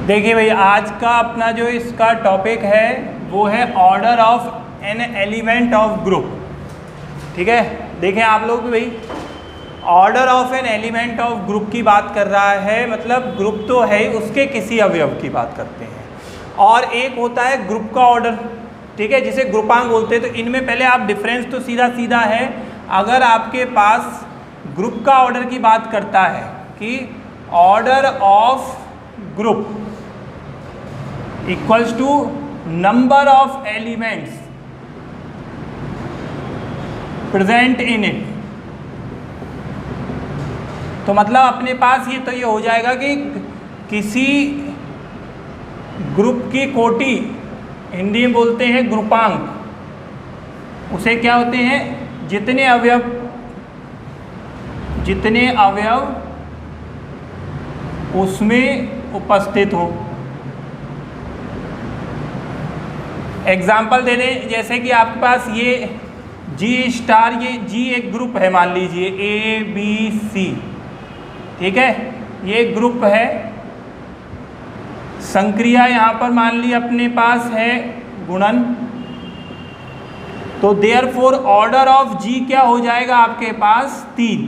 देखिए भाई, आज का अपना जो इसका टॉपिक है वो है order of an element of group. ठीक है, देखें आप लोग भी भाई, order of an element of group की बात कर रहा है, मतलब ग्रुप तो है उसके किसी अवयव की बात करते हैं। और एक होता है ग्रुप का ऑर्डर, ठीक है, जिसे ग्रुपांक बोलते हैं। तो इनमें पहले आप डिफरेंस तो सीधा सीधा है, अगर आपके पास ग्रुप का ऑर्डर की बात करता है कि order of group equals to number of elements present in it, तो मतलब अपने पास ये हो जाएगा कि किसी ग्रुप की कोटि, हिंदी में बोलते हैं ग्रुपांक, उसे क्या होते हैं, जितने अवयव उसमें उपस्थित हो। एग्जाम्पल दे दें, जैसे कि आपके पास ये जी स्टार, ये जी एक ग्रुप है, मान लीजिए ए बी सी, ठीक है, ये ग्रुप है। संक्रिया यहाँ पर मान ली अपने पास है गुणन, तो देयरफॉर ऑर्डर ऑफ जी क्या हो जाएगा आपके पास 3,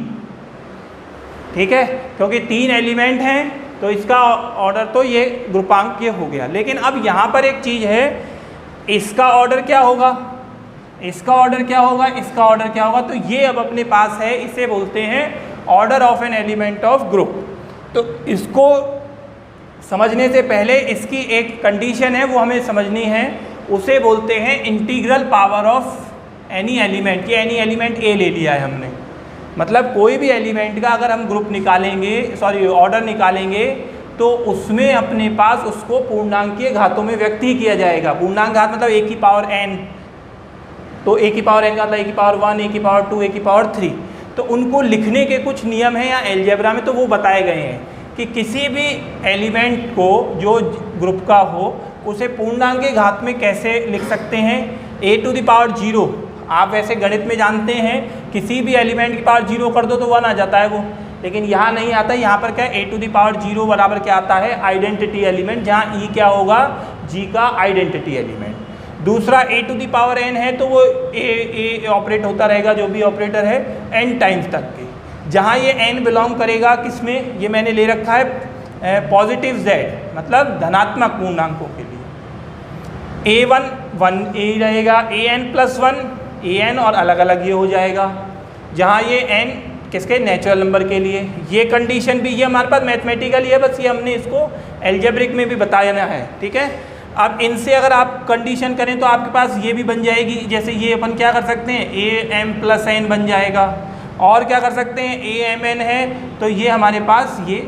ठीक है, क्योंकि 3 एलिमेंट हैं तो इसका ऑर्डर तो ये ग्रुपांक ये हो गया। लेकिन अब यहाँ पर एक चीज़ है, इसका ऑर्डर क्या होगा, इसका ऑर्डर क्या होगा, इसका ऑर्डर क्या होगा, तो ये अब अपने पास है, इसे बोलते हैं order of an element of group. तो इसको समझने से पहले इसकी एक कंडीशन है वो हमें समझनी है, उसे बोलते हैं integral power of any element. ये एनी एलिमेंट ए ले लिया है हमने, मतलब कोई भी एलिमेंट का अगर हम ग्रुप निकालेंगे, ऑर्डर निकालेंगे, तो उसमें अपने पास उसको पूर्णांकीय घातों में व्यक्त ही किया जाएगा। पूर्णांक घात मतलब ए की पावर n, तो ए की पावर n का मतलब ए की पावर 1, ए की पावर 2, ए की पावर 3। तो उनको लिखने के कुछ नियम हैं या एलजेब्रा में, तो वो बताए गए हैं कि किसी भी एलिमेंट को जो ग्रुप का हो उसे पूर्णांकीय घात में कैसे लिख सकते हैं। ए टू द पावर 0, आप वैसे गणित में जानते हैं किसी भी एलिमेंट की पावर 0 कर दो तो 1 आ जाता है वो, लेकिन यहाँ नहीं आता। यहाँ पर क्या है, ए टू द पावर 0 बराबर क्या आता है, आइडेंटिटी एलिमेंट, जहाँ ई क्या होगा, जी का आइडेंटिटी एलिमेंट। दूसरा ए टू द पावर n है तो वो ए ऑपरेट होता रहेगा, जो भी ऑपरेटर है n टाइम्स तक के, जहाँ ये n बिलोंग करेगा किसमें, ये मैंने ले रखा है पॉजिटिव z, मतलब धनात्मक पूर्णांकों के लिए। a1 1 a रहेगा, an+1 an और अलग अलग ये हो जाएगा, जहाँ ये n किसके, नेचुरल नंबर के लिए। ये कंडीशन भी ये हमारे पास मैथमेटिकल है, बस ये हमने इसको एल्जेब्रिक में भी बताया है, ठीक है। अब इनसे अगर आप कंडीशन करें तो आपके पास ये भी बन जाएगी, जैसे ये अपन क्या कर सकते हैं, am+n बन जाएगा, और क्या कर सकते हैं, amn है तो ये हमारे पास ये,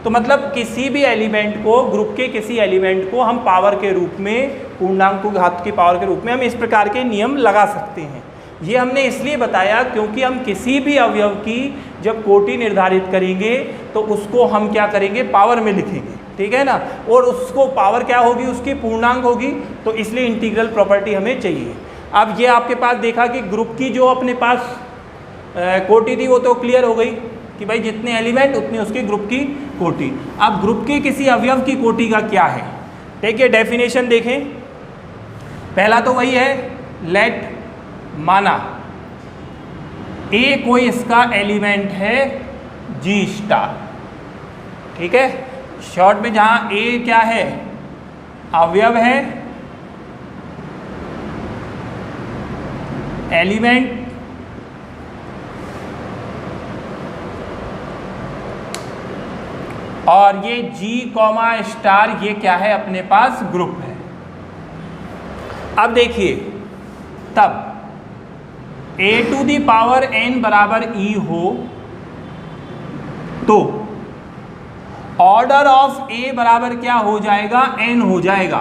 तो मतलब किसी भी एलिमेंट को, ग्रुप के किसी एलिमेंट को हम पावर के रूप में, पूर्णांक घात की पावर के रूप में हम इस प्रकार के नियम लगा सकते हैं। ये हमने इसलिए बताया क्योंकि हम किसी भी अवयव की जब कोटि निर्धारित करेंगे तो उसको हम क्या करेंगे, पावर में लिखेंगे, ठीक है ना, और उसको पावर क्या होगी, उसकी पूर्णांक होगी, तो इसलिए इंटीग्रल प्रॉपर्टी हमें चाहिए। अब ये आपके पास देखा कि ग्रुप की जो अपने पास कोटि थी वो तो क्लियर हो गई कि भाई जितने एलिमेंट उतनी उसकी ग्रुप की कोटि। अब ग्रुप के किसी अवयव की कोटि का क्या है, देखिए डेफिनेशन देखें। पहला तो वही है, लेट माना ए कोई इसका एलिमेंट है जी स्टार, ठीक है, शॉर्ट में जहां ए क्या है, अवयव है, एलिमेंट, और ये जी कॉमा स्टार ये क्या है, अपने पास ग्रुप है। अब देखिए, तब a to the power n बराबर e हो तो ऑर्डर ऑफ a बराबर क्या हो जाएगा, n हो जाएगा।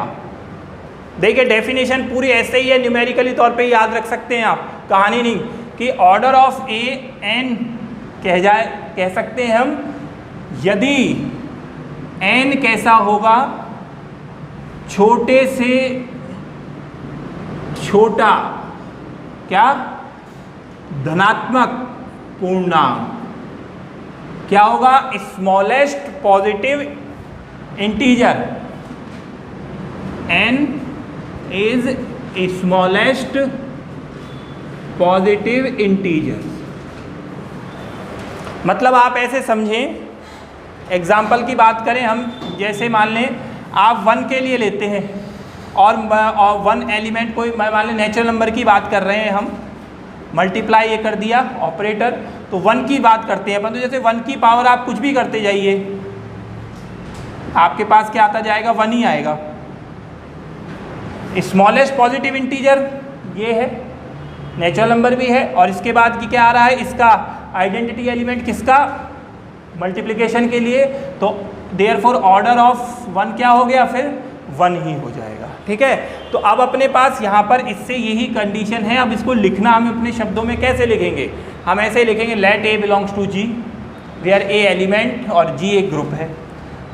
देखिए डेफिनेशन पूरी ऐसे ही है, न्यूमेरिकली तौर पे याद रख सकते हैं आप, कहानी नहीं, कि ऑर्डर ऑफ a n कह सकते हैं हम यदि n कैसा होगा, छोटे से छोटा क्या, धनात्मक पूर्णांक, क्या होगा, smallest positive integer n is smallest positive integer. मतलब आप ऐसे समझें, एग्जाम्पल की बात करें हम, जैसे मान लें आप 1 के लिए लेते हैं और 1 एलिमेंट कोई मान लें नेचुरल नंबर की बात कर रहे हैं हम, मल्टीप्लाई ये कर दिया ऑपरेटर, तो 1 की बात करते हैं अपन। तो जैसे 1 की पावर आप कुछ भी करते जाइए, आपके पास क्या आता जाएगा, 1 ही आएगा। स्मॉलेस्ट पॉजिटिव इंटीजर ये है, नेचुरल नंबर भी है, और इसके बाद की क्या आ रहा है, इसका आइडेंटिटी एलिमेंट किसका, मल्टीप्लिकेशन के लिए, तो देयरफॉर ऑर्डर ऑफ 1 क्या हो गया, फिर 1 ही हो जाएगा। ठीक है, तो अब अपने पास यहाँ पर इससे यही कंडीशन है। अब इसको लिखना हम अपने शब्दों में कैसे लिखेंगे, हम ऐसे लिखेंगे, let A belongs to G where A element और जी एक ग्रुप है,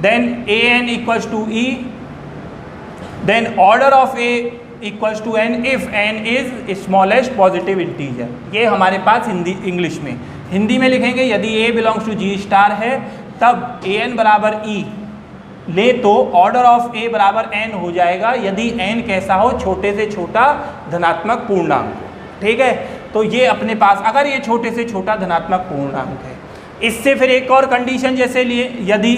then A N equals to E, then order of A equals to N if N is smallest positive integer. ये हमारे पास इंग्लिश में, हिंदी में लिखेंगे, यदि A belongs to G star है तब ए एन बराबर ई ले तो ऑर्डर ऑफ ए बराबर एन हो जाएगा, यदि एन कैसा हो, छोटे से छोटा धनात्मक पूर्णांक। ठीक है, तो ये अपने पास अगर ये छोटे से छोटा धनात्मक पूर्णांक है। इससे फिर एक और कंडीशन जैसे लिए, यदि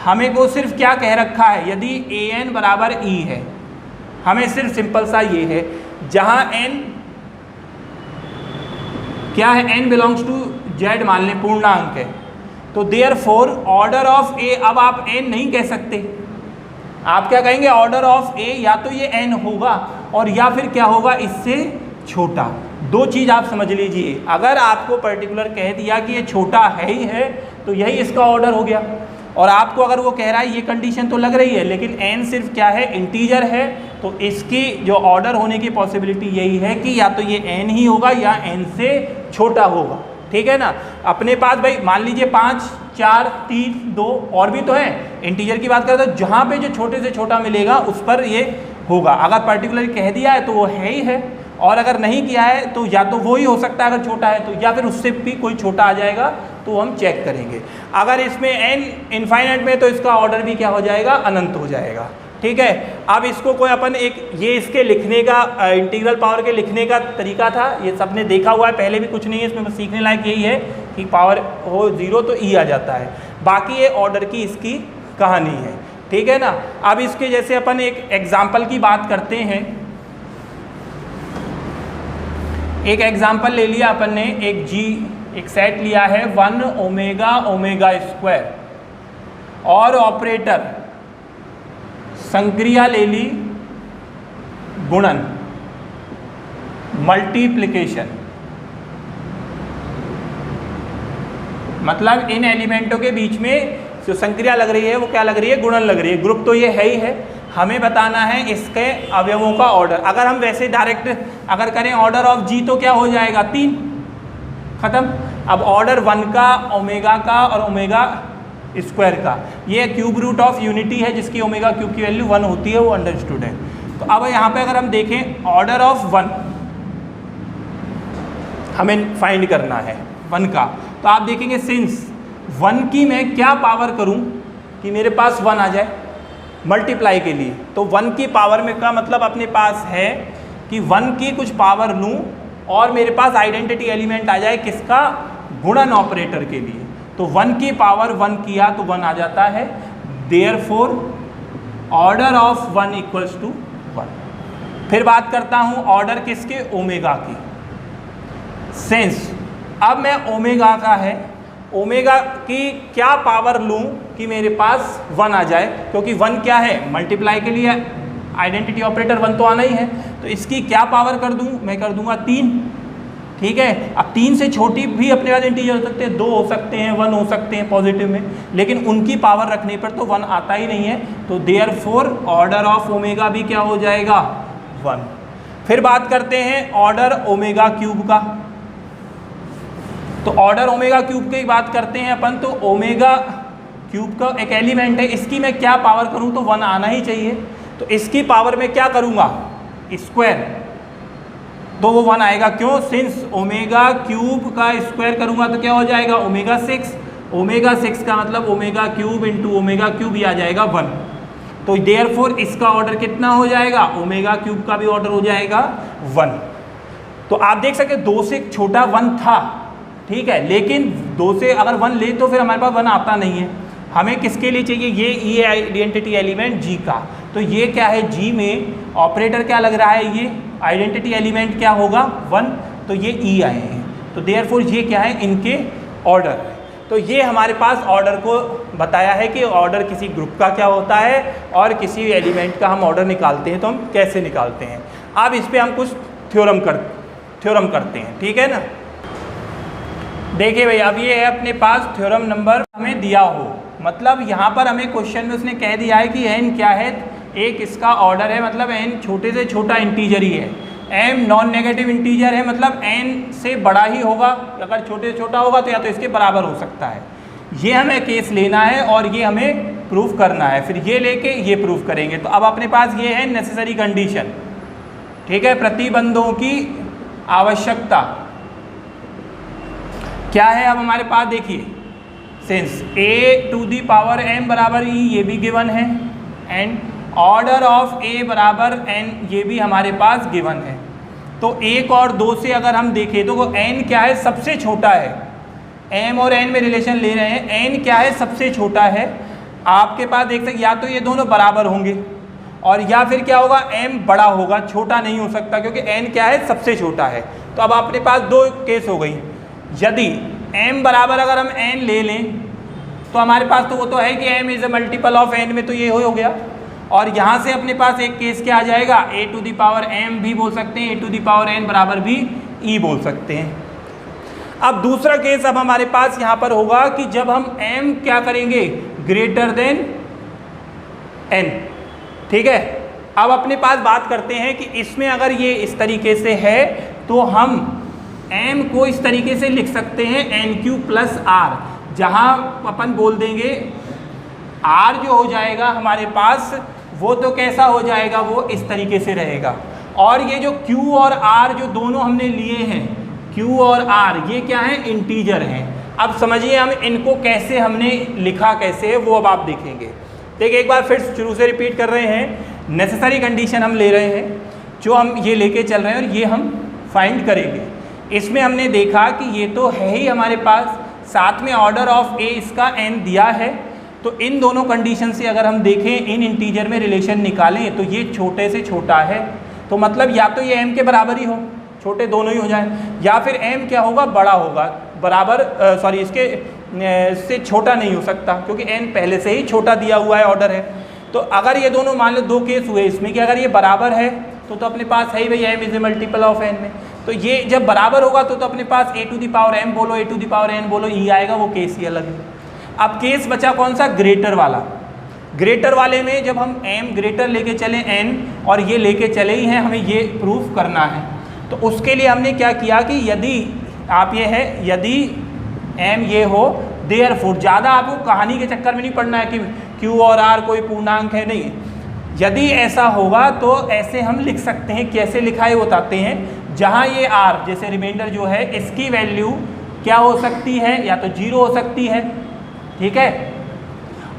हमें को सिर्फ क्या कह रखा है, यदि ए एन बराबर ई है, हमें सिर्फ सिंपल सा ये है, जहाँ एन क्या है, एन बिलोंग्स टू जेड मान लें पूर्णांक है, तो देयरफॉर ऑर्डर ऑफ ए, अब आप एन नहीं कह सकते, आप क्या कहेंगे, ऑर्डर ऑफ ए या तो ये एन होगा और या फिर क्या होगा, इससे छोटा। दो चीज़ आप समझ लीजिए, अगर आपको पर्टिकुलर कह दिया कि ये छोटा है ही है तो यही इसका ऑर्डर हो गया, और आपको अगर वो कह रहा है ये कंडीशन तो लग रही है लेकिन एन सिर्फ क्या है, इंटीजर है, तो इसकी जो ऑर्डर होने की पॉसिबिलिटी यही है कि या तो ये एन ही होगा या एन से छोटा होगा। ठीक है ना, अपने पास भाई मान लीजिए 5, 4, 3, 2 और भी तो है, इंटीजर की बात करें तो जहाँ पे जो छोटे से छोटा मिलेगा उस पर ये होगा। अगर पर्टिकुलर कह दिया है तो वो है ही है, और अगर नहीं किया है तो या तो वो ही हो सकता है अगर छोटा है तो, या फिर उससे भी कोई छोटा आ जाएगा तो हम चेक करेंगे। अगर इसमें एन इनफाइनाइट में तो इसका ऑर्डर भी क्या हो जाएगा, अनंत हो जाएगा। ठीक है, अब इसको कोई अपन एक ये इसके लिखने का इंटीग्रल पावर के लिखने का तरीका था, ये सबने देखा हुआ है, पहले भी कुछ नहीं है इसमें, बस सीखने लायक यही है कि पावर हो 0 तो ई आ जाता है, बाकी ये ऑर्डर की इसकी कहानी है। ठीक है ना, अब इसके जैसे अपन एक एग्जाम्पल की बात करते हैं, एक एग्जाम्पल ले लिया अपन ने, एक सेट लिया है 1 ओमेगा ओमेगा स्क्वायर, और ऑपरेटर संक्रिया ले ली गुणन मल्टीप्लिकेशन, मतलब इन एलिमेंटों के बीच में जो संक्रिया लग रही है वो क्या लग रही है, गुणन लग रही है। ग्रुप तो ये है ही है, हमें बताना है इसके अवयवों का ऑर्डर। अगर हम वैसे डायरेक्ट अगर करें ऑर्डर ऑफ जी तो क्या हो जाएगा, 3, खत्म। अब ऑर्डर 1 का, ओमेगा का और ओमेगा स्क्वायर का, ये क्यूब रूट ऑफ यूनिटी है जिसकी ओमेगा क्यूब की वैल्यू 1 होती है, वो अंडरस्टूड है। तो अब यहाँ पे अगर हम देखें ऑर्डर ऑफ 1 हमें फाइंड करना है 1 का, तो आप देखेंगे सिंस 1 की मैं क्या पावर करूं कि मेरे पास 1 आ जाए मल्टीप्लाई के लिए, तो 1 की पावर में का मतलब अपने पास है कि 1 की कुछ पावर लूं और मेरे पास आइडेंटिटी एलिमेंट आ जाए किसका, गुणन ऑपरेटर के लिए। तो 1 की पावर 1 किया तो 1 आ जाता है, therefore order of 1 equals to 1। फिर बात करता हूं ऑर्डर किसके, ओमेगा की। सेंस अब मैं ओमेगा का है, ओमेगा की क्या पावर लूं कि मेरे पास 1 आ जाए, क्योंकि 1 क्या है, मल्टीप्लाई के लिए आइडेंटिटी ऑपरेटर 1 तो आना ही है, तो इसकी क्या पावर कर दूं, मैं कर दूंगा 3। ठीक है, अब 3 से छोटी भी अपने पास इंटीजर हो सकते हैं, 2 हो सकते हैं, 1 हो सकते हैं पॉजिटिव में, लेकिन उनकी पावर रखने पर तो 1 आता ही नहीं है, तो देयरफॉर ऑर्डर ऑफ ओमेगा भी क्या हो जाएगा, 1। फिर बात करते हैं ऑर्डर ओमेगा क्यूब का, तो ऑर्डर ओमेगा क्यूब की बात करते हैं अपन, तो ओमेगा क्यूब का एक एलिमेंट है, इसकी मैं क्या पावर करूं तो 1 आना ही चाहिए, तो इसकी पावर में क्या करूंगा, स्क्वायर, तो वो 1 आएगा। क्यों, सिंस ओमेगा क्यूब का स्क्वायर करूंगा तो क्या हो जाएगा, ओमेगा 6, ओमेगा 6 का मतलब omega cube into omega cube ही आ जाएगा 1। तो देयरफॉर इसका ऑर्डर कितना हो जाएगा, ओमेगा क्यूब का भी ऑर्डर हो जाएगा 1। तो आप देख सकते 2 से छोटा 1 था, ठीक है, लेकिन 2 से अगर 1 ले तो फिर हमारे पास 1 आता नहीं है। हमें किसके लिए चाहिए, ये आइडेंटिटी एलिमेंट जी का। तो ये क्या है, जी में ऑपरेटर क्या लग रहा है, ये आइडेंटिटी एलिमेंट क्या होगा 1, तो ये ई आए हैं। तो देयरफॉर ये क्या है, इनके ऑर्डर है। तो ये हमारे पास ऑर्डर को बताया है कि ऑर्डर किसी ग्रुप का क्या होता है और किसी एलिमेंट का हम ऑर्डर निकालते हैं तो हम कैसे निकालते हैं। अब इस पर हम कुछ थ्योरम करते हैं, ठीक है ना। देखिए भाई, अब ये है अपने पास थ्योरम नंबर हमें दिया हो, मतलब यहाँ पर हमें क्वेश्चन में उसने कह दिया है कि n क्या है, एक इसका ऑर्डर है, मतलब n छोटे से छोटा इंटीजर ही है। m नॉन नेगेटिव इंटीजर है, मतलब n से बड़ा ही होगा, अगर छोटे से छोटा होगा तो या तो इसके बराबर हो सकता है। ये हमें केस लेना है और ये हमें प्रूफ करना है, फिर ये लेके ये प्रूफ करेंगे। तो अब अपने पास ये है नेसेसरी कंडीशन, ठीक है, प्रतिबंधों की आवश्यकता क्या है। अब हमारे पास देखिए, since a to the power m बराबर e, ये भी गिवन है, एंड ऑर्डर ऑफ a बराबर n, ये भी हमारे पास गिवन है। तो 1 और 2 से अगर हम देखें तो n क्या है, सबसे छोटा है। m और n में रिलेशन ले रहे हैं, n क्या है, सबसे छोटा है। आपके पास देख सकते या तो ये दोनों बराबर होंगे और या फिर क्या होगा, m बड़ा होगा, छोटा नहीं हो सकता क्योंकि n क्या है, सबसे छोटा है। तो अब अपने पास 2 केस हो गई। यदि m बराबर अगर हम n ले लें तो हमारे पास तो वो तो है कि m is a multiple of n में, तो ये हो गया। और यहाँ से अपने पास एक केस क्या आ जाएगा, a to the power m भी बोल सकते हैं, a to the power n बराबर भी e बोल सकते हैं। अब दूसरा केस अब हमारे पास यहाँ पर होगा कि जब हम m क्या करेंगे, ग्रेटर देन n, ठीक है। अब अपने पास बात करते हैं कि इसमें अगर ये इस तरीके से है तो हम m को इस तरीके से लिख सकते हैं NQ प्लस R, जहाँ अपन बोल देंगे R जो हो जाएगा हमारे पास वो तो कैसा हो जाएगा, वो इस तरीके से रहेगा। और ये जो Q और R जो दोनों हमने लिए हैं, Q और R ये क्या है, इंटीजर हैं। अब समझिए हम इनको कैसे हमने लिखा कैसे है, वो अब आप देखेंगे। देखिए एक बार फिर शुरू से रिपीट कर रहे हैं, नेसेसरी कंडीशन हम ले रहे हैं, जो हम ये लेके चल रहे हैं और ये हम फाइंड करेंगे। इसमें हमने देखा कि ये तो है ही हमारे पास, साथ में ऑर्डर ऑफ a इसका n दिया है। तो इन दोनों कंडीशन से अगर हम देखें, इन इंटीजर में रिलेशन निकालें तो ये छोटे से छोटा है, तो मतलब या तो ये m के बराबर ही हो, छोटे दोनों ही हो जाए, या फिर m क्या होगा, बड़ा होगा, बराबर इसके से छोटा नहीं हो सकता क्योंकि n पहले से ही छोटा दिया हुआ है, ऑर्डर है। तो अगर ये दोनों मान लो 2 केस हुए इसमें कि अगर ये बराबर है तो अपने पास है ही भाई m is a multiple of n में। तो ये जब बराबर होगा तो अपने पास a to the power m बोलो, a to the power n बोलो, e आएगा, वो केस ही अलग है। अब केस बचा कौन सा, ग्रेटर वाला। ग्रेटर वाले में जब हम m ग्रेटर लेके चले n और ये लेके चले ही हैं, हमें ये प्रूफ करना है। तो उसके लिए हमने क्या किया कि यदि आप ये है, यदि m ये हो, देयरफॉर, ज़्यादा आपको कहानी के चक्कर में नहीं पड़ना है कि q और r कोई पूर्णांक है, नहीं। यदि ऐसा होगा तो ऐसे हम लिख सकते हैं, कैसे लिखा है बताते हैं। जहाँ ये r जैसे रिमाइंडर जो है इसकी वैल्यू क्या हो सकती है, या तो 0 हो सकती है, ठीक है,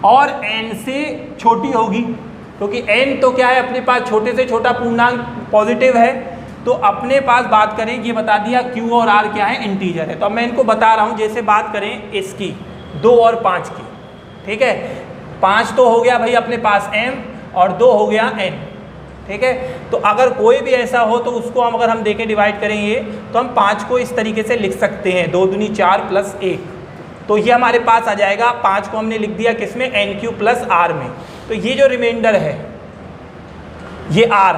और n से छोटी होगी, क्योंकि n तो क्या है अपने पास छोटे से छोटा पूर्णांक पॉजिटिव है। तो अपने पास बात करें, ये बता दिया q और r क्या है, इंटीजर है। तो अब मैं इनको बता रहा हूँ, जैसे बात करें इसकी 2 और 5 की, ठीक है। 5 तो हो गया भाई अपने पास m और 2 हो गया n, ठीक है। तो अगर कोई भी ऐसा हो तो उसको हम अगर हम देखें डिवाइड करेंगे तो हम 5 को इस तरीके से लिख सकते हैं, 2 दूनी 4 प्लस 1, तो ये हमारे पास आ जाएगा। 5 को हमने लिख दिया किसमें, NQ प्लस R में। तो ये जो रिमाइंडर है ये R,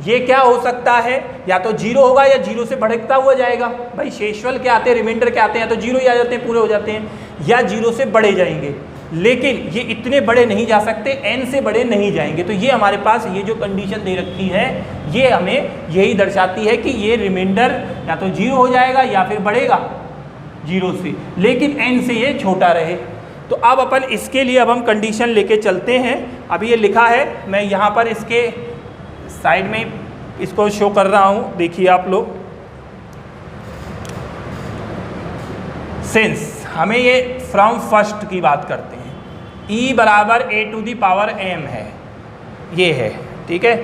ये क्या हो सकता है, या तो 0 होगा या 0 से बढ़ता हुआ जाएगा। भाई शेषफल क्या आते हैं, रिमाइंडर क्या आते हैं, या तो 0 ही आ जाते हैं, पूरे हो जाते हैं, या 0 से बढ़े जाएंगे। लेकिन ये इतने बड़े नहीं जा सकते, n से बड़े नहीं जाएंगे। तो ये हमारे पास ये जो कंडीशन दे रखी है ये हमें यही दर्शाती है कि ये रिमाइंडर या तो 0 हो जाएगा या फिर बढ़ेगा 0 से, लेकिन n से ये छोटा रहे। तो अब अपन इसके लिए अब हम कंडीशन लेके चलते हैं। अभी ये लिखा है, मैं यहाँ पर इसके साइड में इसको शो कर रहा हूँ, देखिए आप लोग। सिंस हमें ये फ्रॉम फर्स्ट की बात करते हैं, e बराबर a to the power m है, ये है, ठीक है।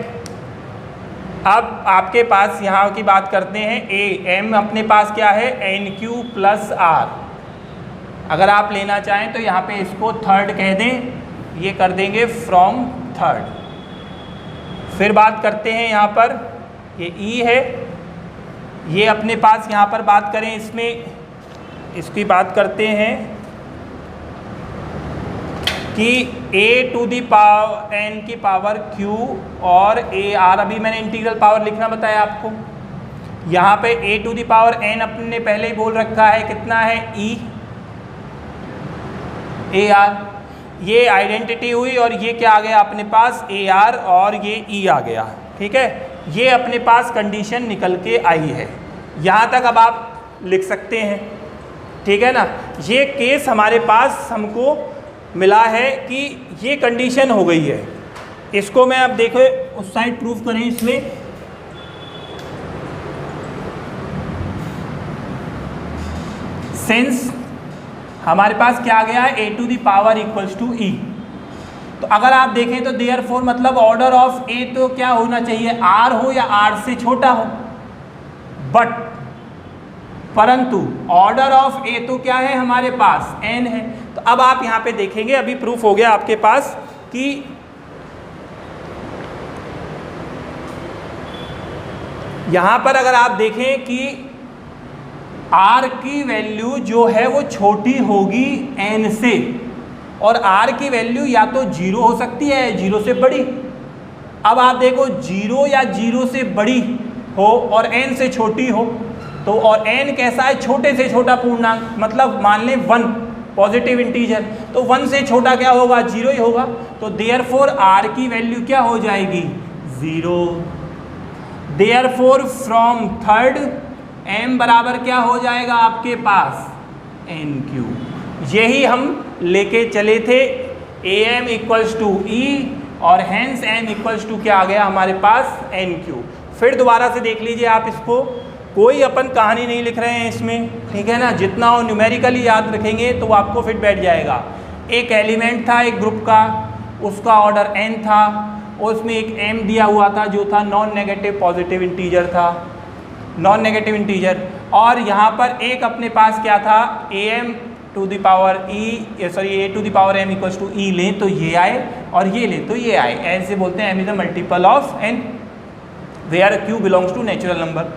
अब आपके पास यहाँ की बात करते हैं, a m अपने पास क्या है, NQ प्लस r। अगर आप लेना चाहें तो यहाँ पे इसको थर्ड कह दें, ये कर देंगे फ्रॉम थर्ड। फिर बात करते हैं यहाँ पर, ये e है, ये अपने पास यहाँ पर बात करें, इसमें इसकी बात करते हैं कि a to the power n की पावर q और ar, अभी मैंने इंटीग्रल पावर लिखना बताया आपको। यहाँ पे a to the power n अपने पहले ही बोल रखा है, कितना है, e ar, ये आइडेंटिटी हुई और ये क्या आ गया अपने पास, ar और ये e आ गया, ठीक है। ये अपने पास कंडीशन निकल के आई है, यहाँ तक अब आप लिख सकते हैं, ठीक है ना। ये केस हमारे पास हमको मिला है कि ये कंडीशन हो गई है। इसको मैं अब देखो उस साइड प्रूफ करें, इसमें सिंस हमारे पास क्या आ गया है, a to the power equals to e। तो अगर आप देखें तो देयरफॉर मतलब ऑर्डर ऑफ a तो क्या होना चाहिए, r हो या r से छोटा हो, बट परंतु ऑर्डर ऑफ a तो क्या है हमारे पास, n है। तो अब आप यहाँ पे देखेंगे, अभी प्रूफ हो गया आपके पास कि यहाँ पर अगर आप देखें कि r की वैल्यू जो है वो छोटी होगी n से, और r की वैल्यू या तो 0 हो सकती है या 0 से बड़ी। अब आप देखो 0 या 0 से बड़ी हो और n से छोटी हो, तो और n कैसा है, छोटे से छोटा पूर्णांक, मतलब मान लें 1 पॉजिटिव इंटीजर, तो 1 से छोटा क्या होगा, 0 ही होगा। तो देयरफॉर r की वैल्यू क्या हो जाएगी, 0। देयरफॉर फ्रॉम थर्ड m बराबर क्या हो जाएगा आपके पास, NQ। यही हम लेके चले थे, am इक्वल्स टू e और हैंस m इक्वल्स टू क्या आ गया हमारे पास, NQ। फिर दोबारा से देख लीजिए आप इसको, कोई अपन कहानी नहीं लिख रहे हैं इसमें, ठीक है ना। जितना वो न्यूमेरिकली याद रखेंगे तो आपको फिट बैठ जाएगा। एक एलिमेंट था एक ग्रुप का, उसका ऑर्डर n था, उसमें एक m दिया हुआ था जो था नॉन नेगेटिव पॉजिटिव इंटीजर था, नॉन नेगेटिव इंटीजर। और यहाँ पर एक अपने पास क्या था, am to the power e sorry a to the power m equals to e लें तो ये आए और ये लें तो ये आए। ऐसे बोलते हैं m is the multiple of n where q belongs to natural number.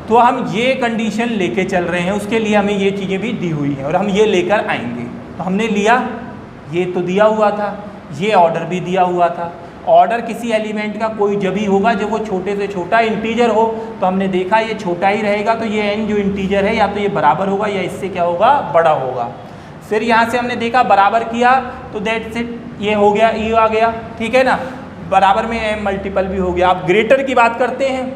तो हम ये कंडीशन लेके चल रहे हैं, उसके लिए हमें ये चीज़ें भी दी हुई हैं और हम ये लेकर आएंगे। तो हमने लिया, ये तो दिया हुआ था, ये ऑर्डर भी दिया हुआ था। ऑर्डर किसी एलिमेंट का कोई जब ही होगा जब वो छोटे से छोटा इंटीजर हो, तो हमने देखा ये छोटा ही रहेगा, तो ये n जो इंटीजर है या तो ये बराबर होगा या इससे क्या होगा, बड़ा होगा। फिर यहाँ से हमने देखा बराबर किया तो दैट्स इट, ये हो गया, e आ गया, ठीक है ना। बराबर में m मल्टीपल भी हो गया। आप ग्रेटर की बात करते हैं,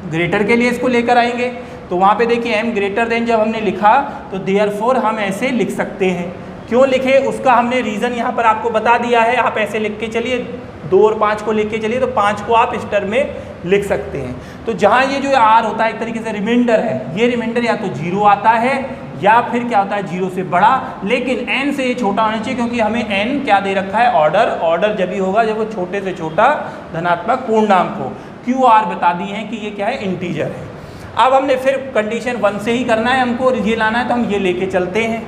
ग्रेटर के लिए इसको लेकर आएंगे, तो वहाँ पे देखिए m ग्रेटर देन जब हमने लिखा तो देयरफॉर हम ऐसे लिख सकते हैं। क्यों लिखे उसका हमने रीज़न यहाँ पर आपको बता दिया है। आप ऐसे लिख के चलिए, 2 और 5 को लिख के चलिए तो 5 को आप इस टर्म में लिख सकते हैं। तो जहाँ ये जो r होता है एक तरीके से रिमाइंडर है, ये रिमाइंडर या तो 0 आता है या फिर क्या होता है 0 से बड़ा, लेकिन n से ये छोटा होना चाहिए क्योंकि हमें n क्या दे रखा है, ऑर्डर। ऑर्डर जब भी होगा जब वो छोटे से छोटा धनात्मक पूर्णांक हो। QR बता दी है कि ये क्या है, इंटीजर है। अब हमने फिर कंडीशन 1 से ही करना है, हमको ये लाना है, तो हम ये लेके चलते हैं।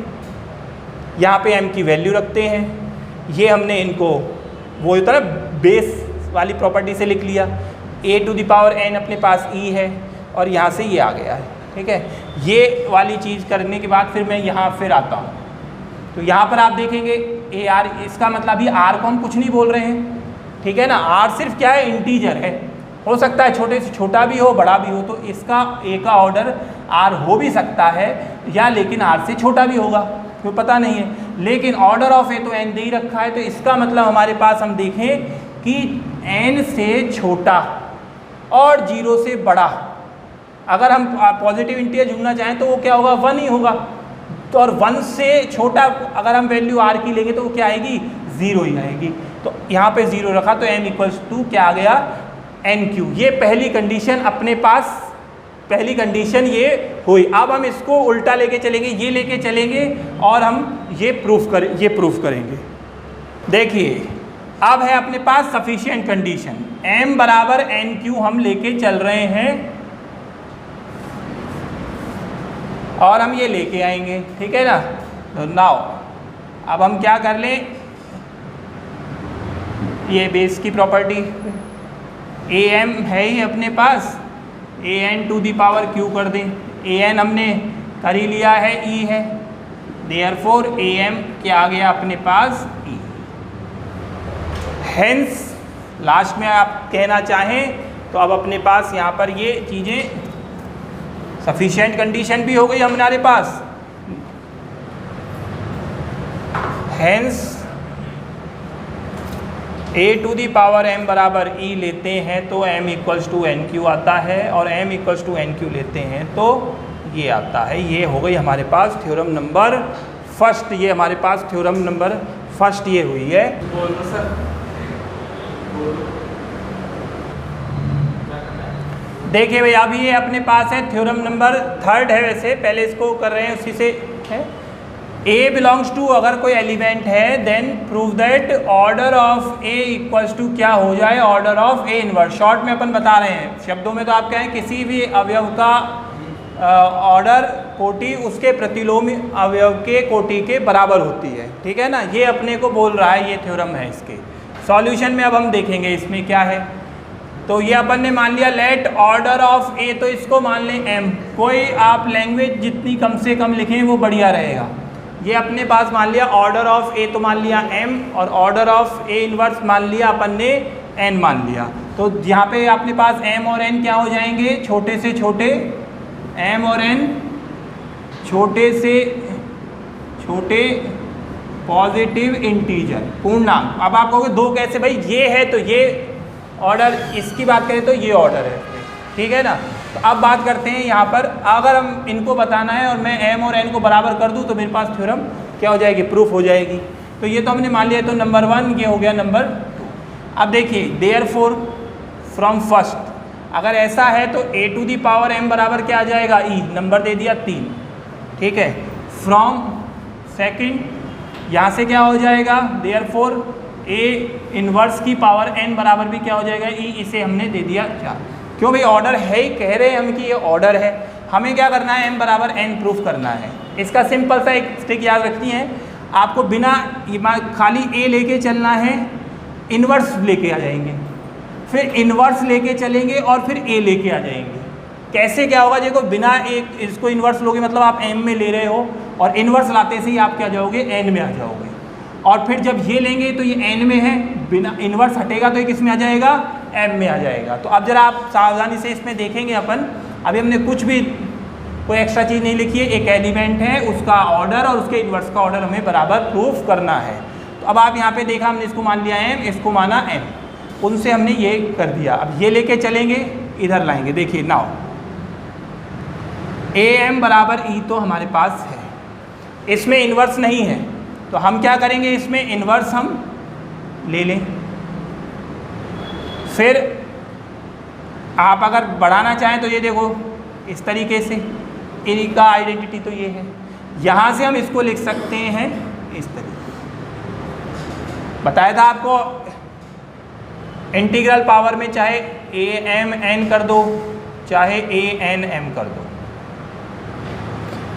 यहाँ पे m की वैल्यू रखते हैं, ये हमने इनको वो होता है बेस वाली प्रॉपर्टी से लिख लिया। a to the power n अपने पास e है और यहाँ से ये आ गया है, ठीक है। ये वाली चीज़ करने के बाद फिर मैं यहाँ फिर आता हूँ, तो यहाँ पर आप देखेंगे ar, इसका मतलब ही r को हम कुछ नहीं बोल रहे हैं, ठीक है ना। r सिर्फ क्या है, इंटीजर है, हो सकता है छोटे से छोटा भी हो बड़ा भी हो, तो इसका a का ऑर्डर r हो भी सकता है या लेकिन r से छोटा भी होगा, क्यों पता नहीं है। लेकिन ऑर्डर ऑफ a तो n दे ही रखा है, तो इसका मतलब हमारे पास हम देखें कि n से छोटा और 0 से बड़ा, अगर हम पॉजिटिव इंटीजर ढूंढना चाहें तो वो क्या होगा, 1 ही होगा। तो और 1 से छोटा अगर हम वैल्यू r की लेंगे तो वो क्या आएगी, 0 ही आएगी। तो यहाँ पे 0 रखा तो m इक्वल्स टू क्या आ गया, NQ। ये पहली कंडीशन अपने पास पहली कंडीशन ये हुई। अब हम इसको उल्टा लेके चलेंगे, ये लेके चलेंगे और हम ये प्रूफ करेंगे। देखिए अब है अपने पास सफिशिएंट कंडीशन, m बराबर NQ हम लेके चल रहे हैं और हम ये लेके आएंगे, ठीक है ना। तो नाउ अब हम क्या कर लें, ये बेस की प्रॉपर्टी am है ही अपने पास, an to the power q कर दें, an हमने कर ही लिया है, e है, देयरफॉर am क्या आ गया अपने पास e। हेंस लास्ट में आप कहना चाहें तो अब अपने पास यहाँ पर ये चीज़ें सफिशिएंट कंडीशन भी हो गई हमारे पास। Hence a to the power m बराबर e लेते हैं तो m इक्वल्स टू NQ आता है, और m इक्वल्स टू NQ लेते हैं तो ये आता है। ये हो गई हमारे पास थ्योरम नंबर फर्स्ट, ये हमारे पास थ्योरम नंबर फर्स्ट ये हुई है। देखिए भाई अभी ये अपने पास है थ्योरम नंबर थर्ड है, वैसे पहले इसको कर रहे हैं उसी से है। A बिलोंग्स टू अगर कोई एलिमेंट है then prove that order of A equals to क्या हो जाए, order of A inverse. Short में अपन बता रहे हैं, शब्दों में तो आप कहें किसी भी अवयव का ऑर्डर कोटि उसके प्रतिलोमी अवयव के कोटि के बराबर होती है, ठीक है ना। ये अपने को बोल रहा है, ये थ्योरम है। इसके सॉल्यूशन में अब हम देखेंगे इसमें क्या है। तो ये अपन ने मान लिया लेट ऑर्डर ऑफ A, तो इसको मान लें m। कोई आप लैंग्वेज जितनी कम से कम लिखें वो बढ़िया रहेगा। ये अपने पास मान लिया ऑर्डर ऑफ A तो मान लिया m, और ऑर्डर ऑफ A इनवर्स मान लिया अपन ने n मान लिया। तो यहाँ पे अपने पास m और n क्या हो जाएंगे, छोटे से छोटे m और n छोटे से छोटे पॉजिटिव इंटीजर पूर्णांक। अब आप कहोगे दो कैसे भाई, ये है तो ये ऑर्डर, इसकी बात करें तो ये ऑर्डर है, ठीक है ना। तो अब बात करते हैं यहाँ पर, अगर हम इनको बताना है और मैं m और n को बराबर कर दूँ तो मेरे पास थ्योरम क्या हो जाएगी, प्रूफ हो जाएगी। तो ये तो हमने मान लिया, तो नंबर 1 ये हो गया, नंबर 2। अब देखिए देयरफॉर फ्रॉम फर्स्ट अगर ऐसा है तो a to the power m बराबर क्या आ जाएगा, e, नंबर दे दिया 3, ठीक है। फ्रॉम सेकंड यहाँ से क्या हो जाएगा, देयरफॉर a इनवर्स की पावर n बराबर भी क्या हो जाएगा, e, इसे हमने दे दिया 4। क्यों भाई, ऑर्डर है ही, कह रहे हैं हम कि ये ऑर्डर है। हमें क्या करना है, m बराबर n प्रूफ करना है। इसका सिंपल सा एक ट्रिक याद रखनी है आपको, बिना खाली a लेके चलना है, इनवर्स लेके आ जाएंगे, फिर इनवर्स लेके चलेंगे और फिर a लेके आ जाएंगे। कैसे क्या होगा, देखो बिना एक इसको इन्वर्स लोगे मतलब आप m में ले रहे हो, और इन्वर्स लाते से ही आप क्या जाओगे, n में आ जाओगे। और फिर जब ये लेंगे तो ये n में है, बिना इन्वर्स हटेगा तो ये किस में आ जाएगा, m में आ जाएगा। तो अब जरा आप सावधानी से इसमें देखेंगे अपन, अभी हमने कुछ भी कोई एक्स्ट्रा चीज़ नहीं लिखी है, एक एलिमेंट है उसका ऑर्डर और उसके इन्वर्स का ऑर्डर हमें बराबर प्रूफ करना है। तो अब आप यहाँ पे देखा, हमने इसको मान लिया m, इसको माना m, उनसे हमने ये कर दिया। अब ये लेके चलेंगे, इधर लाएंगे। देखिए नाउ am बराबर e तो हमारे पास है, इसमें इन्वर्स नहीं है, तो हम क्या करेंगे, इसमें इन्वर्स हम ले लें। फिर आप अगर बढ़ाना चाहें तो ये देखो इस तरीके से, इनका आइडेंटिटी तो ये है, यहाँ से हम इसको लिख सकते हैं इस तरीके से। बताया था आपको इंटीग्रल पावर में चाहे am n कर दो चाहे an m कर दो।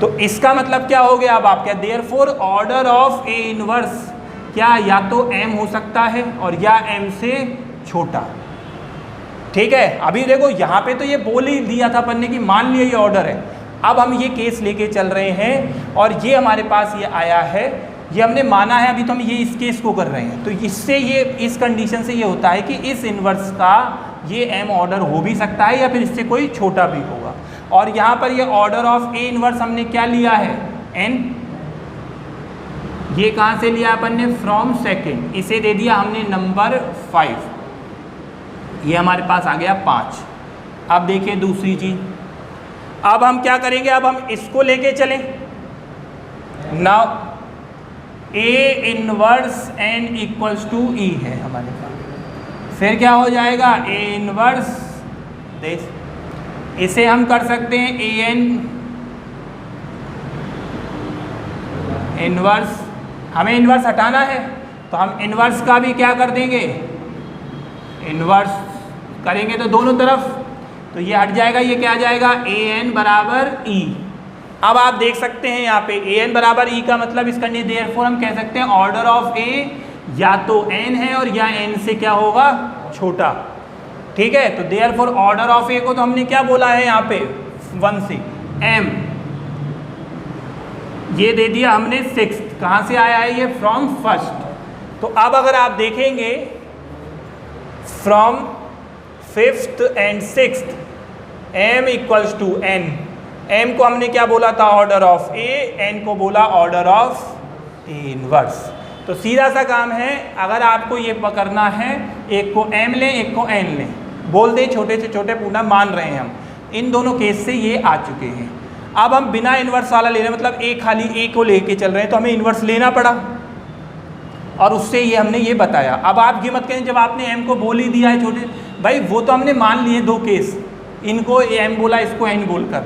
तो इसका मतलब क्या हो गया, अब आप क्या, therefore order of a inverse क्या या तो m हो सकता है और या m से छोटा, ठीक है। अभी देखो यहाँ पे तो ये बोल ही दिया था अपन ने कि मान लिया ये ऑर्डर है। अब हम ये केस लेके चल रहे हैं और ये हमारे पास ये आया है, ये हमने माना है, अभी तो हम ये इस केस को कर रहे हैं। तो इससे ये इस कंडीशन से ये होता है कि इस इनवर्स का ये m ऑर्डर हो भी सकता है या फिर इससे कोई छोटा भी होगा। और यहाँ पर ये ऑर्डर ऑफ a इनवर्स हमने क्या लिया है, n, ये कहाँ से लिया अपन ने, फ्रॉम सेकंड, इसे दे दिया हमने नंबर 5, ये हमारे पास आ गया 5। अब देखिए दूसरी चीज, अब हम क्या करेंगे, अब हम इसको लेके चलें। Now a inverse n equals to e है हमारे पास, फिर क्या हो जाएगा, a इनवर्स इसे हम कर सकते हैं ए एन इनवर्स, हमें इनवर्स हटाना है तो हम इनवर्स का भी क्या कर देंगे, इनवर्स करेंगे तो दोनों तरफ, तो ये हट जाएगा, ये क्या आ जाएगा ए एन बराबर ई। अब आप देख सकते हैं यहाँ पे ए एन बराबर ई का मतलब इसका देयरफॉर हम कह सकते हैं ऑर्डर ऑफ ए या तो एन है और या एन से क्या होगा छोटा, ठीक है। तो देयरफॉर ऑर्डर ऑफ ए को तो हमने क्या बोला है यहाँ पे 1 से एम, ये दे दिया हमने 6, कहाँ से आया है ये, फ्रॉम फर्स्ट। तो अब अगर आप देखेंगे from 5th and 6th m equals to n, m को हमने क्या बोला था ऑर्डर ऑफ a, n को बोला ऑर्डर ऑफ ए इनवर्स। तो सीधा सा काम है, अगर आपको ये पकड़ना है, एक को m लें एक को n लें, बोल दें छोटे से छोटे पूर्णांक मान रहे हैं हम, इन दोनों केस से ये आ चुके हैं। अब हम बिना इन्वर्स वाला ले रहे हैं, मतलब a खाली a को लेके चल रहे हैं, तो हमें इन्वर्स लेना पड़ा और उससे ये हमने ये बताया। अब आप ये मत कहें जब आपने m को बोल ही दिया है छोटे भाई, वो तो हमने मान लिए 2 केस, इनको m बोला इसको n बोलकर,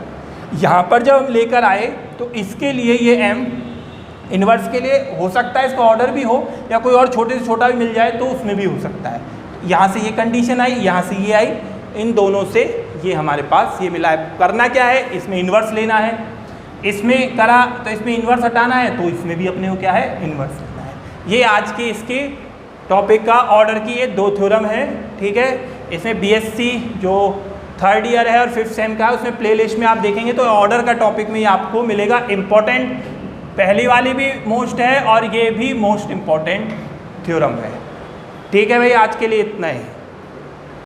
यहाँ पर जब हम लेकर आए तो इसके लिए ये m इन्वर्स के लिए हो सकता है इसका ऑर्डर भी हो या कोई और छोटे से छोटा भी मिल जाए तो उसमें भी हो सकता है। यहाँ से ये कंडीशन आई, यहाँ से ये आई, इन दोनों से ये हमारे पास ये मिला है। करना क्या है, इसमें इन्वर्स लेना है, इसमें करा तो इसमें इन्वर्स हटाना है, तो इसमें भी अपने को क्या है इन्वर्स लेना है। ये आज के इसके टॉपिक का ऑर्डर की ये 2 थ्योरम है, ठीक है। इसमें बीएससी जो 3rd ईयर है और 5th सेम का है, उसमें प्लेलिस्ट में आप देखेंगे तो ऑर्डर का टॉपिक में ये आपको मिलेगा। इम्पॉर्टेंट पहली वाली भी मोस्ट है और ये भी मोस्ट इम्पॉर्टेंट थ्योरम है, ठीक है भाई। आज के लिए इतना ही।